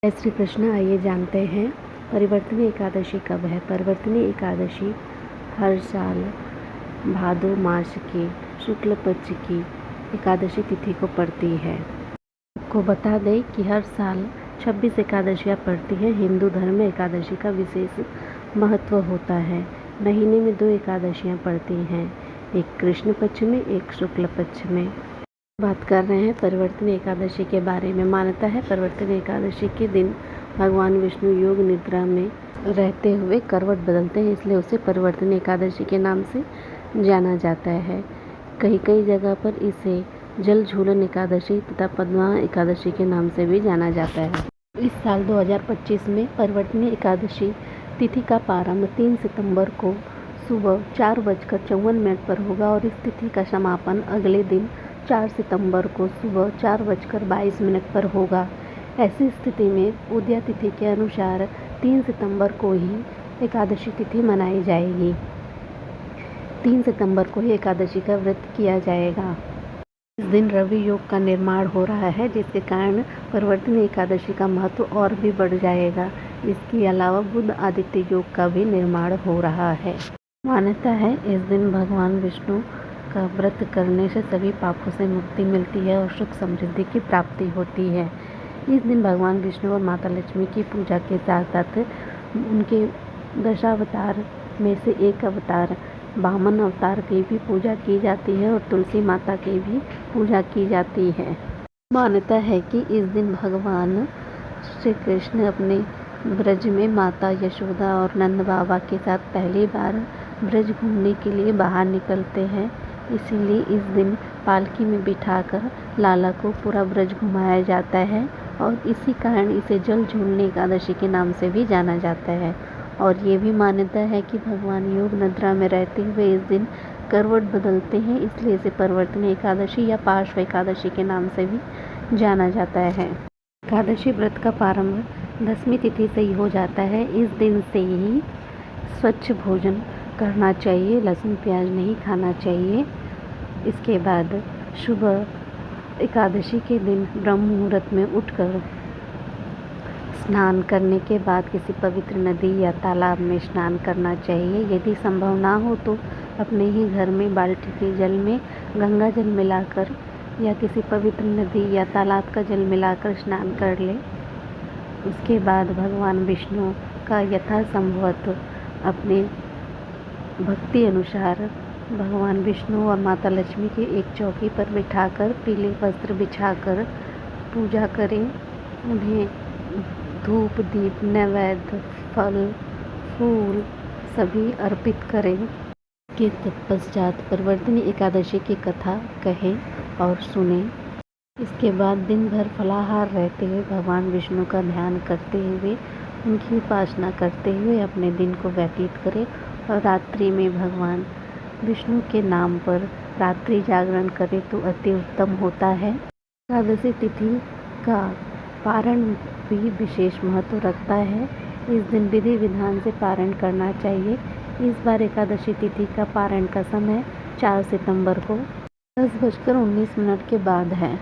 जय श्री कृष्ण। आइए जानते हैं परिवर्तनी एकादशी कब है। परिवर्तनी एकादशी हर साल भादो मास की शुक्ल पक्ष की एकादशी तिथि को पड़ती है। आपको बता दें कि हर साल 26 एकादशियाँ पड़ती हैं। हिंदू धर्म में एकादशी का विशेष महत्व होता है। महीने में 2 एकादशियाँ पड़ती हैं, एक कृष्ण पक्ष में, एक शुक्ल पक्ष में। बात कर रहे हैं परिवर्तनी एकादशी के बारे में। मान्यता है परिवर्तनी एकादशी के दिन भगवान विष्णु योग निद्रा में रहते हुए करवट बदलते हैं, इसलिए उसे परिवर्तनी एकादशी के नाम से जाना जाता है। कई जगह पर इसे जल झूलन एकादशी तथा पद्मा एकादशी के नाम से भी जाना जाता है। इस साल 2025 में परिवर्तनी एकादशी तिथि का प्रारंभ 3 सितंबर को सुबह 4:54 पर होगा और इस तिथि का समापन अगले दिन 4 सितंबर को सुबह 4:22 पर होगा। ऐसी स्थिति में उदया तिथि के अनुसार 3 सितंबर को ही एकादशी तिथि मनाई जाएगी। 3 सितंबर को ही एकादशी का व्रत किया जाएगा। इस दिन रवि योग का निर्माण हो रहा है, जिसके कारण परिवर्तनी एकादशी का महत्व और भी बढ़ जाएगा। इसके अलावा बुध आदित्य योग का भी निर्माण हो रहा है। मान्यता है इस दिन भगवान विष्णु का व्रत करने से सभी पापों से मुक्ति मिलती है और सुख समृद्धि की प्राप्ति होती है। इस दिन भगवान विष्णु और माता लक्ष्मी की पूजा के साथ साथ उनके दशावतार में से एक अवतार वामन अवतार की भी पूजा की जाती है और तुलसी माता की भी पूजा की जाती है। मान्यता है कि इस दिन भगवान श्री कृष्ण अपने ब्रज में माता यशोदा और नंद बाबा के साथ पहली बार ब्रज घूमने के लिए बाहर निकलते हैं, इसीलिए इस दिन पालकी में बिठाकर लाला को पूरा ब्रज घुमाया जाता है और इसी कारण इसे जल झूलने एकादशी के नाम से भी जाना जाता है। और ये भी मान्यता है कि भगवान योग निद्रा में रहते हुए इस दिन करवट बदलते हैं, इसलिए इसे परिवर्तनी एकादशी या पार्श्व एकादशी के नाम से भी जाना जाता है। एकादशी व्रत का प्रारंभ 10वीं तिथि से ही हो जाता है। इस दिन से ही स्वच्छ भोजन करना चाहिए, लहसुन प्याज नहीं खाना चाहिए। इसके बाद सुबह एकादशी के दिन ब्रह्म मुहूर्त में उठकर स्नान करने के बाद किसी पवित्र नदी या तालाब में स्नान करना चाहिए। यदि संभव ना हो तो अपने ही घर में बाल्टी के जल में गंगा जल मिलाकर या किसी पवित्र नदी या तालाब का जल मिलाकर स्नान कर ले। उसके बाद भगवान विष्णु का यथासंभव अपने भक्ति अनुसार भगवान विष्णु और माता लक्ष्मी की एक चौकी पर बिठाकर पीले वस्त्र बिछाकर पूजा करें। उन्हें धूप दीप नैवेद्य फल फूल सभी अर्पित करें। के तत्पश्चात परिवर्तनी एकादशी की कथा कहें और सुनें। इसके बाद दिन भर फलाहार रहते हुए भगवान विष्णु का ध्यान करते हुए उनकी उपासना करते हुए अपने दिन को व्यतीत करें और रात्रि में भगवान विष्णु के नाम पर रात्रि जागरण करें तो अति उत्तम होता है। एकादशी तिथि का पारण भी विशेष महत्व रखता है। इस दिन विधि विधान से पारण करना चाहिए। इस बार एकादशी तिथि का पारण का समय 4 सितंबर को 10:19 के बाद है।